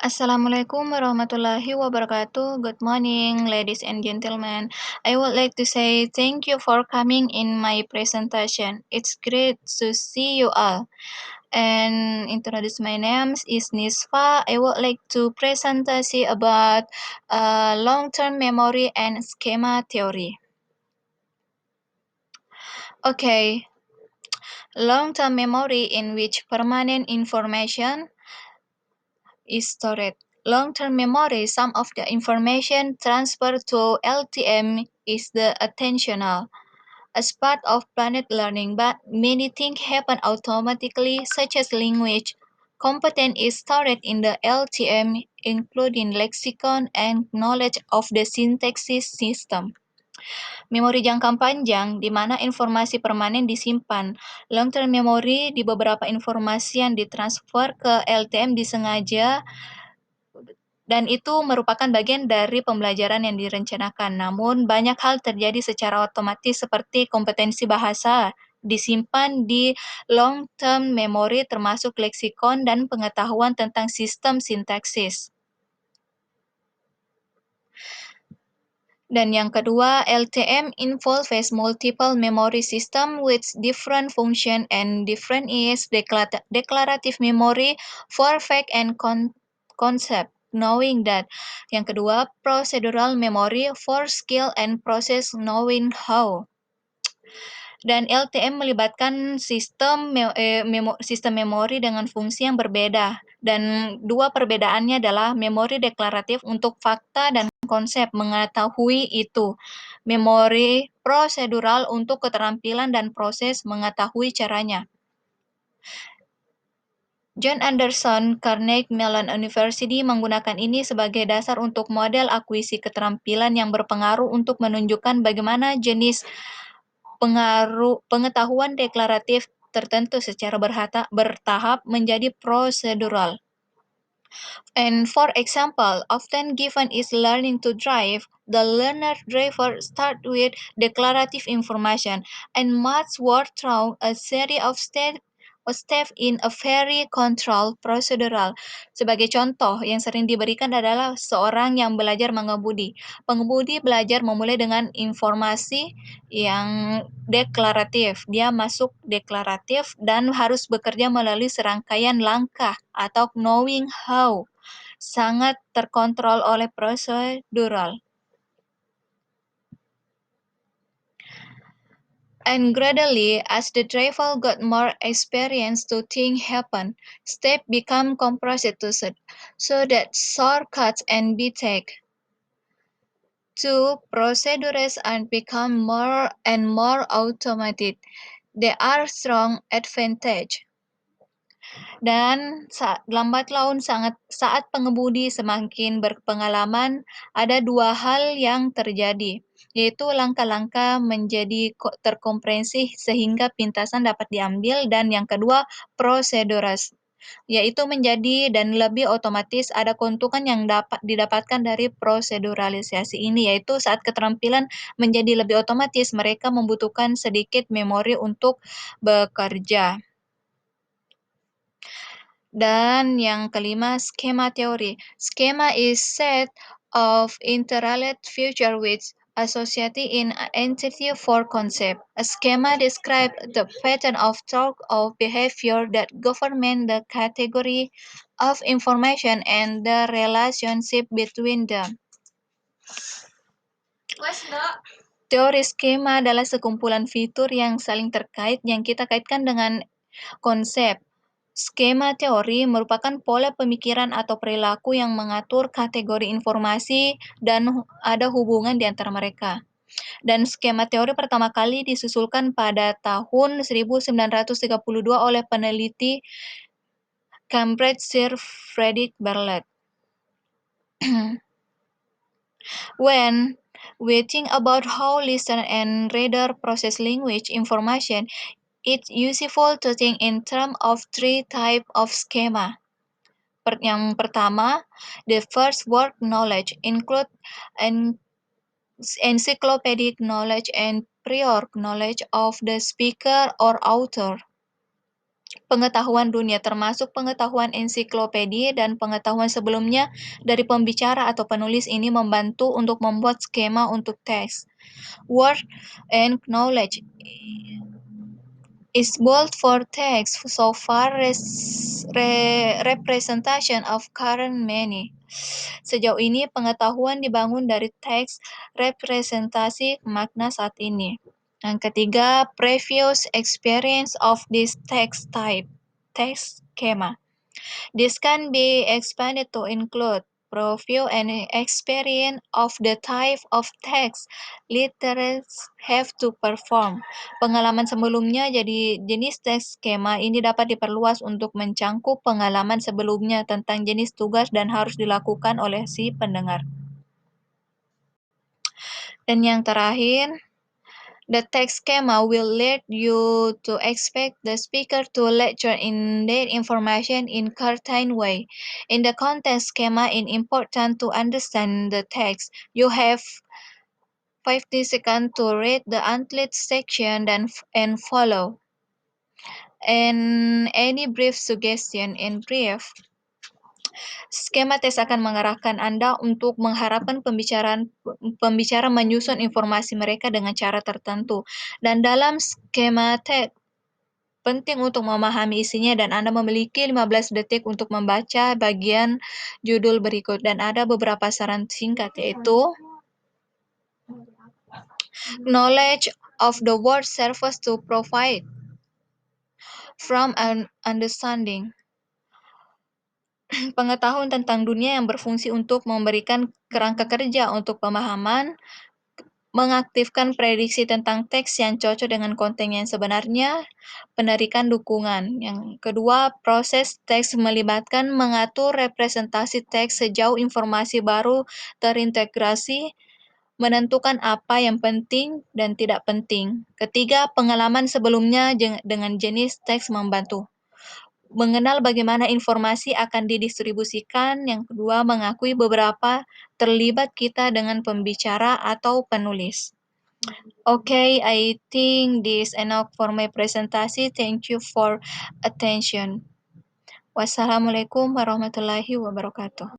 Assalamualaikum warahmatullahi wabarakatuh. Good morning, ladies and gentlemen. I would like to say thank you for coming in my presentation. It's great to see you all. And introduce my name is Nisfa. I would like to presentation about long-term memory and schema theory. Okay, long-term memory in which permanent information is stored. Long-term memory, some of the information transferred to LTM is the attentional. As part of planet learning, but many things happen automatically, such as language. Content is stored in the LTM, including lexicon and knowledge of the syntaxis system. Memori jangka panjang, di mana informasi permanen disimpan. Long-term memory, di beberapa informasi yang ditransfer ke LTM disengaja dan itu merupakan bagian dari pembelajaran yang direncanakan. Namun, banyak hal terjadi secara otomatis seperti kompetensi bahasa disimpan di long-term memory termasuk leksikon dan pengetahuan tentang sistem sintaksis. Dan yang kedua, LTM involves multiple memory system with different function and different is declarative memory for fact and concept. Knowing that. Yang kedua, procedural memory for skill and process knowing how. Dan LTM melibatkan sistem memori dengan fungsi yang berbeda. Dan dua perbedaannya adalah memori deklaratif untuk fakta dan konsep mengetahui itu. Memori prosedural untuk keterampilan dan proses mengetahui caranya. John Anderson, Carnegie Mellon University menggunakan ini sebagai dasar untuk model akuisisi keterampilan yang berpengaruh untuk menunjukkan bagaimana jenis pengetahuan deklaratif tertentu secara bertahap menjadi prosedural. And for example, often given is learning to drive. The learner driver start with declarative information and must work through a series of steps in a very controlled procedural. Sebagai contoh, yang sering diberikan adalah seorang yang belajar mengemudi. Pengemudi belajar memulai dengan informasi yang deklaratif. Dia masuk deklaratif dan harus bekerja melalui serangkaian langkah atau knowing how. Sangat terkontrol oleh prosedural. And gradually, as the driver got more experience to think happen, steps become compressed so that shortcuts and be take. Two procedures and become more and more automated. They are strong advantage. Dan lambat laun saat pengemudi semakin berpengalaman, ada dua hal yang terjadi, yaitu langkah-langkah menjadi terkomprehensif sehingga pintasan dapat diambil, dan yang kedua, proseduras, yaitu menjadi dan lebih otomatis. Ada keuntungan yang dapat didapatkan dari proseduralisasi ini, yaitu saat keterampilan menjadi lebih otomatis, mereka membutuhkan sedikit memori untuk bekerja. Dan yang kelima, schema teori. Schema is set of interrelated features with associated in entity for concept. A schema describes the pattern of thought or behavior that govern the category of information and the relationship between them. Teori skema adalah sekumpulan fitur yang saling terkait yang kita kaitkan dengan konsep. Skema teori merupakan pola pemikiran atau perilaku yang mengatur kategori informasi dan ada hubungan di antara mereka. Dan skema teori pertama kali disusulkan pada tahun 1932 oleh peneliti Cambridge Sir Frederick Bartlett. When we think about how listener and reader process language information, it's useful to think in terms of three types of schema. Yang pertama, the first word knowledge include encyclopedic knowledge and prior knowledge of the speaker or author. pengetahuan dunia, termasuk pengetahuan ensiklopedia dan pengetahuan sebelumnya dari pembicara atau penulis ini membantu untuk membuat skema untuk teks. Word and knowledge is bold for text so far representation of current many. Sejauh ini pengetahuan dibangun dari teks representasi makna saat ini. Yang ketiga, previous experience of this text type, text schema. This can be expanded to include preview and experience of the type of text literates have to perform. Pengalaman sebelumnya jadi jenis teks skema ini dapat diperluas untuk mencangkup pengalaman sebelumnya tentang jenis tugas dan harus dilakukan oleh si pendengar. Dan yang terakhir, the text schema will lead you to expect the speaker to lecture in their information in certain way. In the context schema, it's important to understand the text. You have 50 seconds to read the unlit section and follow. And any brief suggestion in brief. Skema tes akan mengarahkan Anda untuk mengharapkan pembicara menyusun informasi mereka dengan cara tertentu. Dan dalam skema tes, penting untuk memahami isinya dan Anda memiliki 15 detik untuk membaca bagian judul berikut. Dan ada beberapa saran singkat, yaitu knowledge of the world serves to provide from an understanding. Pengetahuan tentang dunia yang berfungsi untuk memberikan kerangka kerja untuk pemahaman, mengaktifkan prediksi tentang teks yang cocok dengan konten yang sebenarnya, penarikan dukungan. Yang kedua, proses teks melibatkan mengatur representasi teks sejauh informasi baru terintegrasi, menentukan apa yang penting dan tidak penting. Ketiga, pengalaman sebelumnya dengan jenis teks membantu. Mengenal bagaimana informasi akan didistribusikan. Yang kedua, mengakui beberapa terlibat kita dengan pembicara atau penulis. Okay, I think this enough for my presentation. Thank you for attention. Wassalamualaikum warahmatullahi wabarakatuh.